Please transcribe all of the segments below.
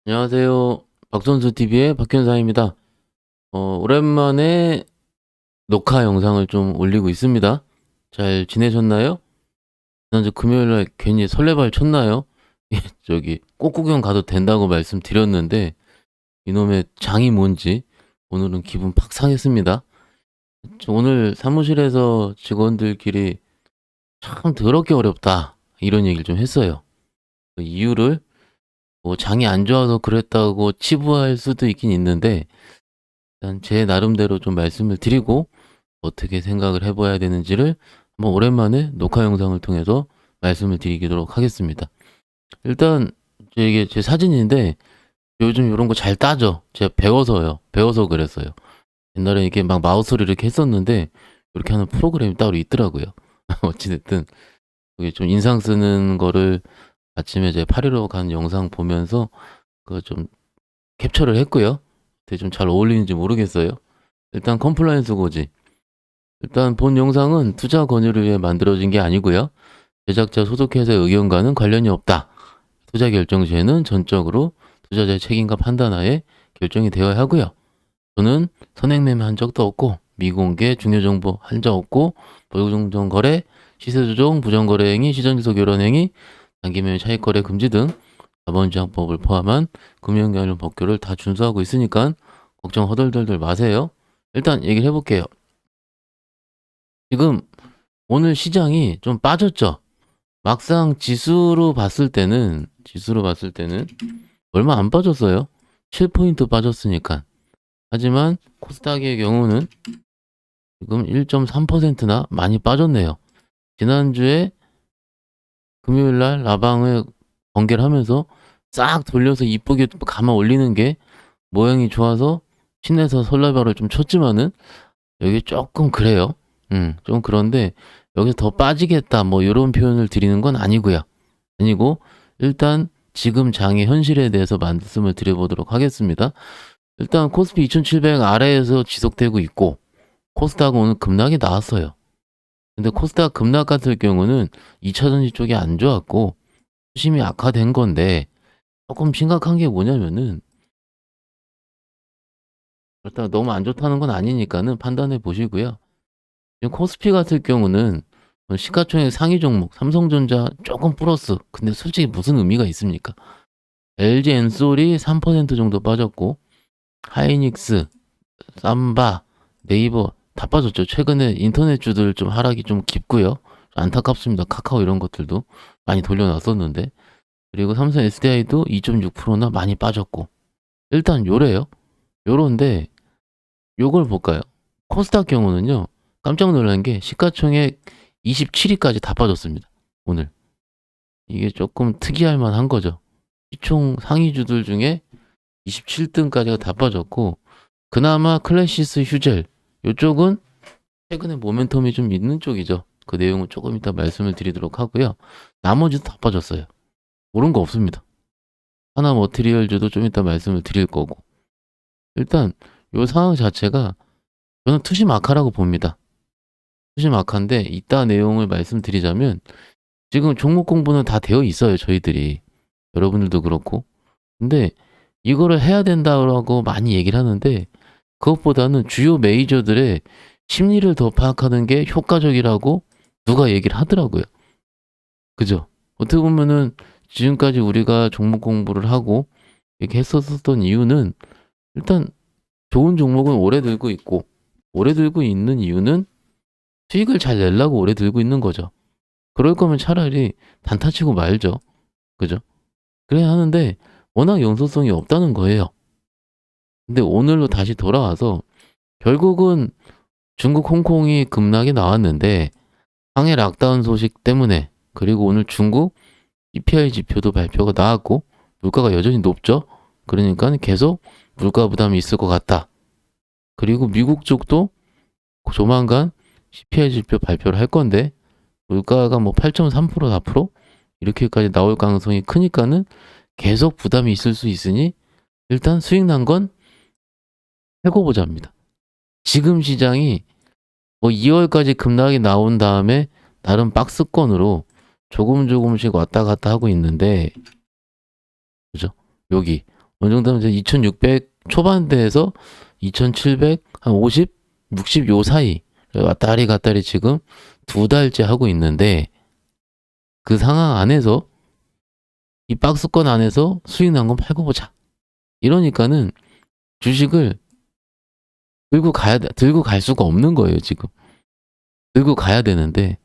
안녕하세요. 박선수 TV의 박현상입니다. 오랜만에 녹화 영상을 좀 올리고 있습니다. 잘 지내셨나요? 지난주 금요일날 괜히 설레발 쳤나요? 예, 저기 꽃구경 가도 된다고 말씀드렸는데 이놈의 장이 뭔지 오늘은 기분 팍 상했습니다. 오늘 사무실에서 직원들끼리 참 더럽게 어렵다 이런 얘기를 좀 했어요. 그 이유를 뭐 장이 안 좋아서 그랬다고 치부할 수도 있긴 있는데 일단 제 나름대로 좀 말씀을 드리고 어떻게 생각을 해봐야 되는지를 한번 오랜만에 녹화 영상을 통해서 말씀을 드리도록 하겠습니다. 일단 이게 제 사진인데 요즘 이런 거 잘 따져. 제가 배워서요. 배워서 그랬어요. 옛날에 이게 막 마우스를 이렇게 했었는데 이렇게 하는 프로그램이 따로 있더라고요. 어찌됐든 그게 좀 인상 쓰는 거를 아침에 제 파리로 간 영상 보면서 그거 좀 캡처를 했고요. 되게 좀 잘 어울리는지 모르겠어요. 일단 컴플라이언스 고지. 일단 본 영상은 투자 권유를 위해 만들어진 게 아니고요. 제작자 소속회사의 의견과는 관련이 없다. 투자 결정 시에는 전적으로 투자자의 책임과 판단하에 결정이 되어야 하고요. 저는 선행매매 한 적도 없고 미공개 중요 정보 한 적 없고 불공정 거래, 시세 조정, 부정 거래 행위, 시전지속 교란 행위, 단기매매 차익 거래 금지 등 자본시장법을 포함한 금융 관련 법규를 다 준수하고 있으니까 걱정 허덜덜덜 마세요. 일단 얘기를 해볼게요. 지금 오늘 시장이 좀 빠졌죠. 막상 지수로 봤을 때는 얼마 안 빠졌어요. 7포인트 빠졌으니까. 하지만 코스닥의 경우는 지금 1.3%나 많이 빠졌네요. 지난주에 금요일날 라방을 번개를 하면서 싹 돌려서 이쁘게 감아 올리는 게 모양이 좋아서 신에서 설날발을 좀 쳤지만은 여기 조금 그래요. 좀 그런데 여기서 더 빠지겠다 뭐 이런 표현을 드리는 건 아니고요. 아니고 일단 지금 장의 현실에 대해서 말씀을 드려보도록 하겠습니다. 일단 코스피 2700 아래에서 지속되고 있고 코스닥은 오늘 급락이 나왔어요. 근데 코스닥 급락 같은 경우는 2차전지 쪽이 안 좋았고 수심이 악화된 건데 조금 심각한 게 뭐냐면은 일단 너무 안 좋다는 건 아니니까는 판단해 보시고요. 지금 코스피 같은 경우는 시가총액 상위 종목 삼성전자 조금 플러스. 근데 솔직히 무슨 의미가 있습니까? LG 엔솔이 3% 정도 빠졌고 하이닉스, 삼바, 네이버 다 빠졌죠. 최근에 인터넷주들 좀 하락이 좀 깊고요. 안타깝습니다. 카카오 이런 것들도 많이 돌려놨었는데 그리고 삼성 SDI도 2.6%나 많이 빠졌고 일단 요래요. 요런데 요걸 볼까요? 코스닥 경우는요. 깜짝 놀란 게 시가총액 27위까지 다 빠졌습니다. 오늘. 이게 조금 특이할 만한 거죠. 시총 상위주들 중에 27등까지가 다 빠졌고 그나마 클래시스 휴젤 요쪽은 최근에 모멘텀이 좀 있는 쪽이죠. 그 내용은 조금 이따 말씀을 드리도록 하고요. 나머지도 다 빠졌어요. 오른 거 없습니다. 하나 머티리얼주도 좀 이따 말씀을 드릴 거고 일단 요 상황 자체가 저는 투시 마카라고 봅니다. 투시 마카인데 이따 내용을 말씀드리자면 지금 종목 공부는 다 되어 있어요. 저희들이. 여러분들도 그렇고. 근데 이거를 해야 된다고 많이 얘기를 하는데 그것보다는 주요 메이저들의 심리를 더 파악하는 게 효과적이라고 누가 얘기를 하더라고요. 그죠? 어떻게 보면은 지금까지 우리가 종목 공부를 하고 이렇게 했었던 이유는 일단 좋은 종목은 오래 들고 있고 오래 들고 있는 이유는 수익을 잘 내려고 오래 들고 있는 거죠. 그럴 거면 차라리 단타 치고 말죠. 그죠? 그래야 하는데 워낙 연소성이 없다는 거예요. 근데 오늘로 다시 돌아와서 결국은 중국 홍콩이 급락이 나왔는데 항해 락다운 소식 때문에 그리고 오늘 중국 CPI 지표도 발표가 나왔고 물가가 여전히 높죠. 그러니까 계속 물가 부담이 있을 것 같다. 그리고 미국 쪽도 조만간 CPI 지표 발표를 할 건데 물가가 뭐 8.3% 4% 이렇게까지 나올 가능성이 크니까는 계속 부담이 있을 수 있으니 일단 수익 난 건 해고 보자입니다. 지금 시장이 뭐 2월까지 급락이 나온 다음에 나름 박스권으로 조금씩 왔다 갔다 하고 있는데 그죠? 여기 어느 정도 하면 2600 초반대에서 2700, 한 50, 60 요 사이 왔다리 갔다리 지금 2달째 하고 있는데, 그 상황 안에서 이 박스권 안에서 수익 난 건 팔고 보자. 이러니까는 주식을 들고 갈 수가 없는 거예요, 지금. 들고 가야 되는데,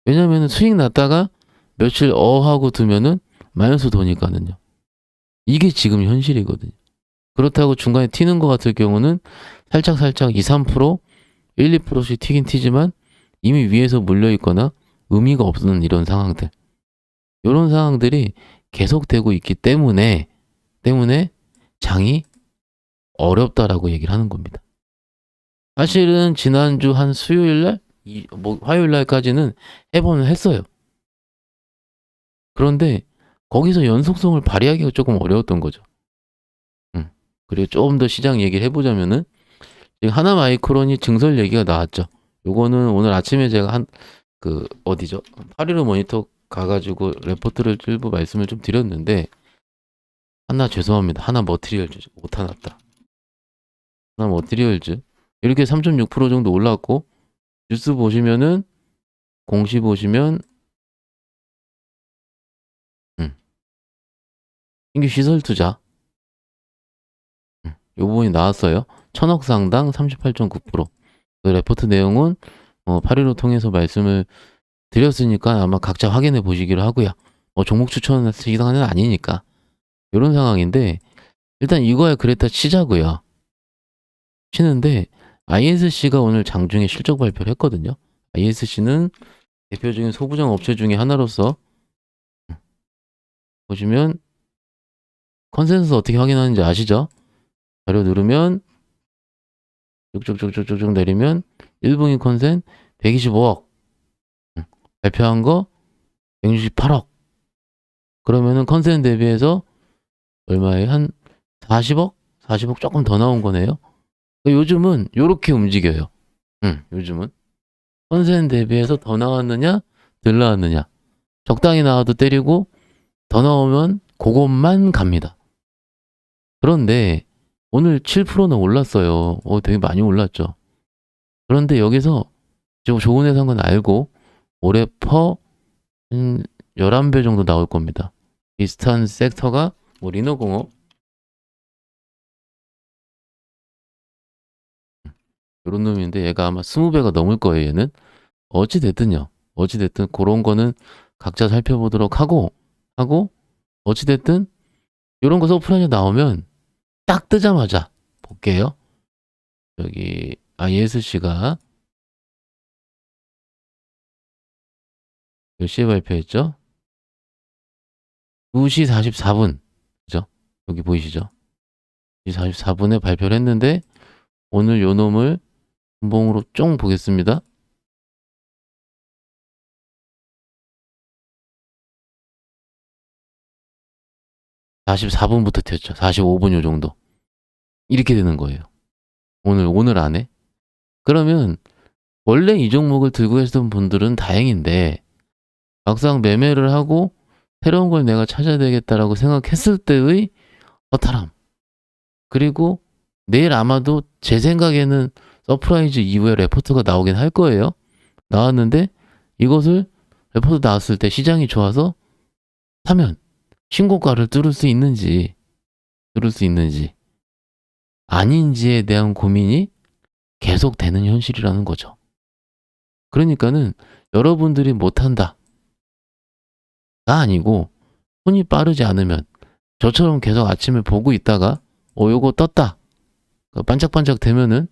왜냐면은 수익 났다가 며칠 하고 두면은 마이너스 도니까는요. 이게 지금 현실이거든요. 그렇다고 중간에 튀는 것 같을 경우는 살짝 2, 3%, 1, 2%씩 튀긴 튀지만 이미 위에서 물려 있거나 의미가 없는 이런 상황들. 이런 상황들이 계속되고 있기 때문에 장이 어렵다라고 얘기를 하는 겁니다. 사실은 지난주 한 수요일날, 화요일날까지는 해보는 했어요. 그런데 거기서 연속성을 발휘하기가 조금 어려웠던 거죠. 그리고 조금 더 시장 얘기를 해보자면은 지금 하나마이크론이 증설 얘기가 나왔죠. 요거는 오늘 아침에 제가 어디죠? 815 모니터 가가지고 레포트를 일부 말씀을 좀 드렸는데, 죄송합니다. 하나 머티리얼즈 오타 났다. 하나 머티리얼즈 이렇게 3.6% 정도 올라왔고, 뉴스 보시면은 공시 보시면 신규 시설 투자 요 부분이 나왔어요. 1000억 상당 38.9%. 그 레포트 내용은 815 통해서 말씀을 드렸으니까 아마 각자 확인해 보시기로 하고요. 종목 추천 시간은 아니니까 이런 상황인데, 일단 이거야 그랬다 치자고요. 치는데 ISC가 오늘 장중에 실적 발표를 했거든요. ISC는 대표적인 소부장 업체 중에 하나로서 보시면 컨센서스 어떻게 확인하는지 아시죠? 자료 누르면 쭉쭉쭉쭉쭉 내리면 1분기 컨센 125억, 발표한 거 168억. 그러면은 컨센 대비해서 얼마에 한 40억? 40억 조금 더 나온 거네요. 요즘은 요렇게 움직여요. 요즘은 컨센 대비해서 더 나왔느냐 덜 나왔느냐, 적당히 나와도 때리고 더 나오면 그것만 갑니다. 그런데 오늘 7%는 올랐어요. 되게 많이 올랐죠. 그런데 여기서 좀 좋은 회사인 건 알고 올해 한 11배 정도 나올 겁니다. 비슷한 섹터가 리너공업 이런 놈인데, 얘가 아마 20배가 넘을 거예요. 얘는 어찌됐든 그런 거는 각자 살펴보도록 하고 어찌됐든 이런 거 서프라이즈 나오면 딱 뜨자마자 볼게요. 여기 ISC가 몇 시에 발표했죠? 2시 44분. 그죠? 여기 보이시죠? 2시 44분에 발표를 했는데, 오늘 요 놈을 분봉으로 쫑 보겠습니다. (44분부터) 튀었죠. 45분 요 정도. 이렇게 되는 거예요. 오늘 안에. 그러면 원래 이 종목을 들고 계시던 분들은 다행인데, 막상 매매를 하고 새로운 걸 내가 찾아야 되겠다라고 생각했을 때의 허탈함. 그리고 내일 아마도 제 생각에는 서프라이즈 이후에 레포트가 나오긴 할 거예요. 나왔는데 이것을 레포트 나왔을 때 시장이 좋아서 사면 신고가를 뚫을 수 있는지 아닌지에 대한 고민이 계속 되는 현실이라는 거죠. 그러니까는 여러분들이 못한다가 아니고, 손이 빠르지 않으면 저처럼 계속 아침에 보고 있다가 요거 떴다 반짝반짝 되면은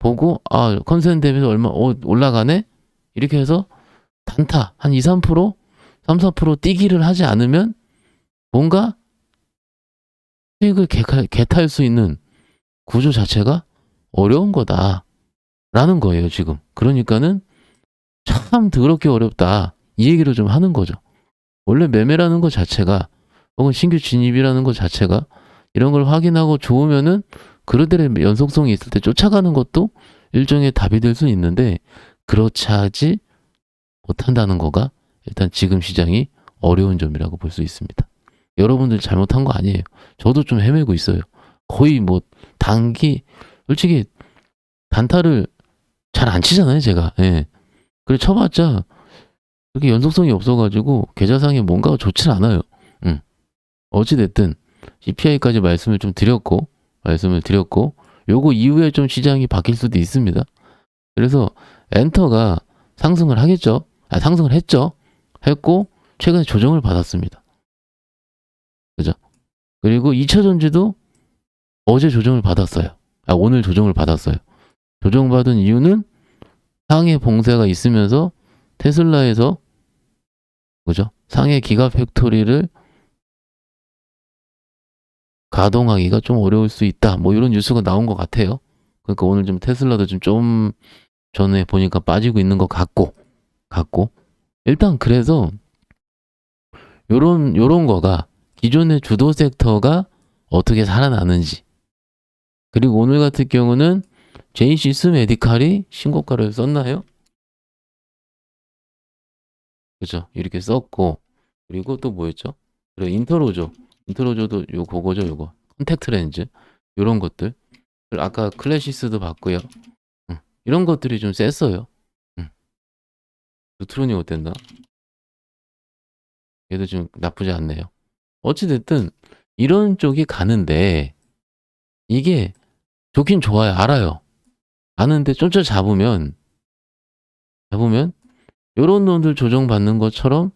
보고 컨센 대비해서 얼마 올라가네, 이렇게 해서 단타 한 2, 3%, 3, 4% 뛰기를 하지 않으면 뭔가 수익을 개탈 수 있는 구조 자체가 어려운 거다라는 거예요, 지금. 그러니까는 참 더럽게 어렵다, 이 얘기를 좀 하는 거죠. 원래 매매라는 것 자체가, 혹은 신규 진입이라는 것 자체가 이런 걸 확인하고 좋으면은 그들의 연속성이 있을 때 쫓아가는 것도 일종의 답이 될 수 있는데, 그렇지 하지 못한다는 거가 일단 지금 시장이 어려운 점이라고 볼 수 있습니다. 여러분들 잘못한 거 아니에요. 저도 좀 헤매고 있어요. 거의 뭐 솔직히 단타를 잘 안 치잖아요, 제가. 예. 그래 쳐봤자 그렇게 연속성이 없어가지고 계좌상에 뭔가가 좋질 않아요. 어찌 됐든 CPI까지 말씀을 드렸고 요거 이후에 좀 시장이 바뀔 수도 있습니다. 그래서 엔터가 상승을 하겠죠. 상승을 했죠. 했고 최근에 조정을 받았습니다. 그죠? 그리고 2차 전지도 어제 조정을 받았어요. 오늘 조정을 받았어요. 조정받은 이유는 상해 봉쇄가 있으면서 테슬라에서 그죠? 상해 기가 팩토리를 가동하기가 좀 어려울 수 있다. 뭐 이런 뉴스가 나온 것 같아요. 그러니까 오늘 좀 테슬라도 좀 전에 보니까 빠지고 있는 것 같고 일단 그래서 요런 거가 기존의 주도 섹터가 어떻게 살아나는지 그리고 오늘 같은 경우는 제이시스 메디칼이 신고가를 썼나요? 그죠? 이렇게 썼고 그리고 또 뭐였죠? 그리고 인터로조도 요거 컨택트 렌즈 요런 것들 그리고 아까 클래시스도 봤고요. 이런 것들이 좀 셌어요. 뉴트론이 어땠나? 얘도 좀 나쁘지 않네요. 어찌됐든 이런 쪽이 가는데 이게 좋긴 좋아요. 알아요. 아는데 쫓아 잡으면 요런 놈들 조정받는 것처럼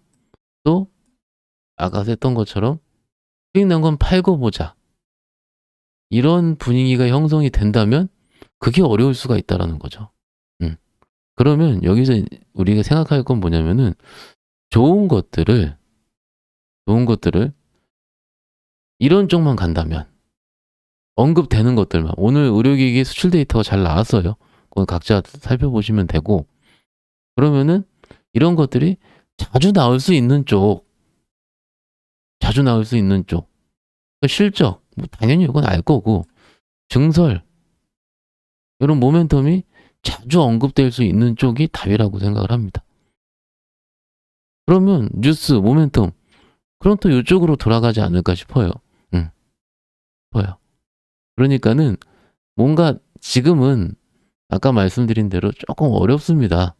또 아까 했던 것처럼 수익 난 건 팔고 보자. 이런 분위기가 형성이 된다면 그게 어려울 수가 있다라는 거죠. 그러면 여기서 우리가 생각할 건 뭐냐면은 좋은 것들을 이런 쪽만 간다면 언급되는 것들만 오늘 의료기기 수출 데이터가 잘 나왔어요. 그건 각자 살펴보시면 되고 그러면은 이런 것들이 자주 나올 수 있는 쪽 실적 뭐 당연히 이건 알 거고 증설 이런 모멘텀이 자주 언급될 수 있는 쪽이 답이라고 생각을 합니다. 그러면 뉴스 모멘텀 그럼 또 이쪽으로 돌아가지 않을까 싶어요. 싶어요. 그러니까는 뭔가 지금은 아까 말씀드린 대로 조금 어렵습니다.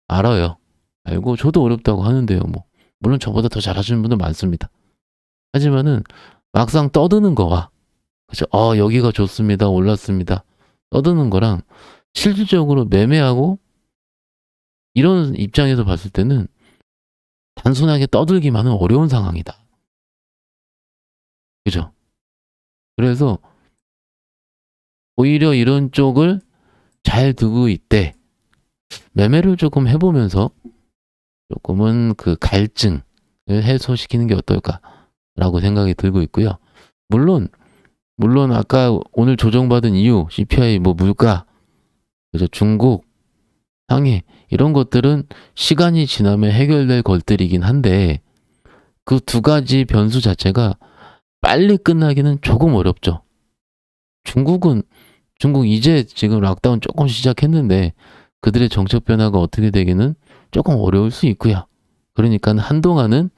알아요. 알고 저도 어렵다고 하는데요. 뭐 물론 저보다 더 잘하시는 분들 많습니다. 하지만은 막상 떠드는 거와 그죠? 여기가 좋습니다. 올랐습니다. 떠드는 거랑 실질적으로 매매하고 이런 입장에서 봤을 때는 단순하게 떠들기만은 어려운 상황이다. 그죠? 그래서 오히려 이런 쪽을 잘 두고 있대. 매매를 조금 해보면서 조금은 그 갈증을 해소시키는 게 어떨까라고 생각이 들고 있고요. 물론 아까 오늘 조정받은 이유 CPI 뭐 물가 그죠? 중국 상해 이런 것들은 시간이 지나면 해결될 것들이긴 한데 그 두 가지 변수 자체가 빨리 끝나기는 조금 어렵죠. 중국 이제 지금 락다운 조금 시작했는데 그들의 정책 변화가 어떻게 되기는 조금 어려울 수 있고요. 그러니까 한동안은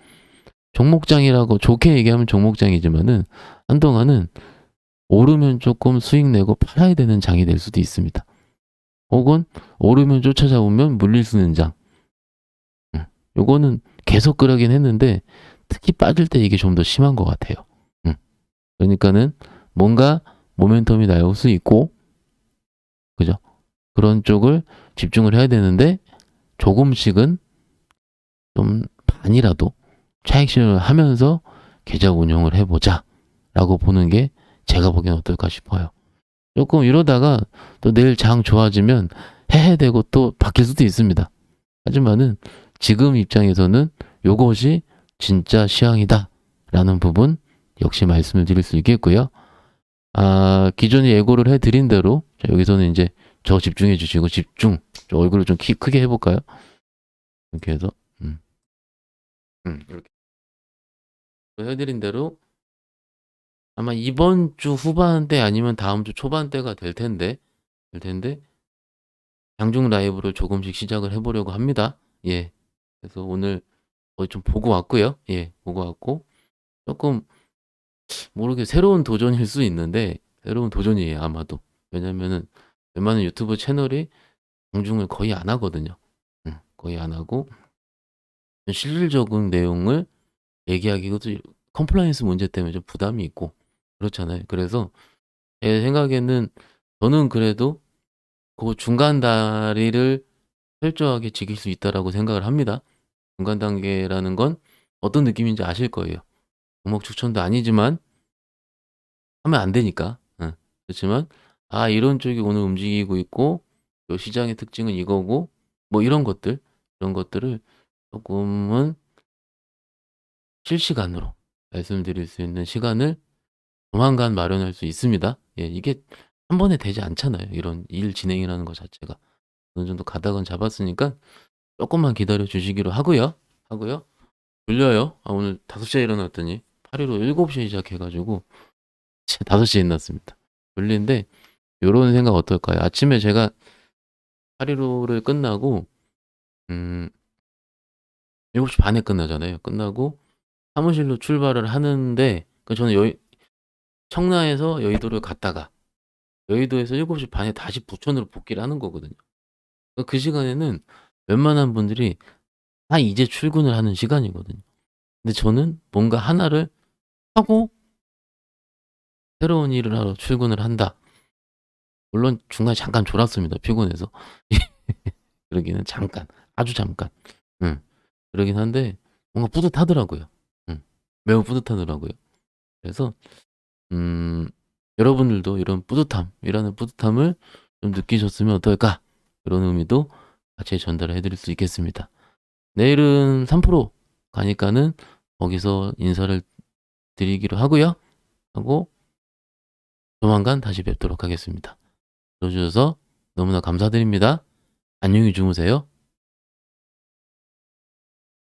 종목장이라고 좋게 얘기하면 종목장이지만은 한동안은 오르면 조금 수익 내고 팔아야 되는 장이 될 수도 있습니다. 혹은 오르면 쫓아잡으면 물릴 수 있는 장. 요거는 계속 그러긴 했는데 특히 빠질 때 이게 좀 더 심한 것 같아요. 그러니까는 뭔가 모멘텀이 나올 수 있고 그죠? 그런 쪽을 집중을 해야 되는데 조금씩은 좀 반이라도 차익 실현을 하면서 계좌 운영을 해보자 라고 보는 게 제가 보기엔 어떨까 싶어요. 조금 이러다가 또 내일 장 좋아지면 해해되고 또 바뀔 수도 있습니다. 하지만은 지금 입장에서는 요것이 진짜 시황이다 라는 부분 역시 말씀을 드릴 수 있겠고요. 기존에 예고를 해드린 대로 여기서는 이제 저 집중해 주시고 저 얼굴을 좀 크게 해볼까요? 이렇게 해서 이렇게 해드린 대로 아마 이번 주 후반대 아니면 다음 주 초반대가 될 텐데 장중 라이브를 조금씩 시작을 해보려고 합니다. 예. 그래서 오늘 거의 좀 보고 왔고요. 예, 보고 왔고 조금 모르게 새로운 도전일 수 있는데 새로운 도전이에요, 아마도. 왜냐면은 웬만한 유튜브 채널이 방중을 거의 안 하거든요. 거의 안 하고 실질적인 내용을 얘기하기도 컴플라이언스 문제 때문에 좀 부담이 있고 그렇잖아요. 그래서 제 생각에는 저는 그래도 그 중간 다리를 철저하게 지킬 수 있다라고 생각을 합니다. 중간 단계라는 건 어떤 느낌인지 아실 거예요. 종목 추천도 아니지만 하면 안 되니까. 그렇지만 이런 쪽이 오늘 움직이고 있고 요 시장의 특징은 이거고 뭐 이런 것들 이런 것들을 조금은 실시간으로 말씀드릴 수 있는 시간을 조만간 마련할 수 있습니다. 예, 이게 한 번에 되지 않잖아요. 이런 일 진행이라는 것 자체가 어느 정도 가닥은 잡았으니까 조금만 기다려 주시기로 하고요. 졸려요. 오늘 5시에 일어났더니 8일로 7시에 시작해가지고 5시에 일어났습니다. 졸린데 요런 생각 어떨까요? 아침에 제가 815를 끝나고 7시 반에 끝나잖아요. 끝나고 사무실로 출발을 하는데 저는 청라에서 여의도를 갔다가 여의도에서 7시 반에 다시 부천으로 복귀를 하는 거거든요. 그 시간에는 웬만한 분들이 다 이제 출근을 하는 시간이거든요. 근데 저는 뭔가 하나를 하고 새로운 일을 하러 출근을 한다. 물론 중간에 잠깐 졸았습니다. 피곤해서. 그러기는 잠깐, 아주 잠깐. 그러긴 한데 뭔가 뿌듯하더라고요. 매우 뿌듯하더라고요. 그래서 여러분들도 이런 뿌듯함이라는 뿌듯함을 좀 느끼셨으면 어떨까? 이런 의미도 같이 전달해 드릴 수 있겠습니다. 내일은 3프로 가니까는 거기서 인사를 드리기로 하고 조만간 다시 뵙도록 하겠습니다. 들어주셔서 너무나 감사드립니다. 안녕히 주무세요.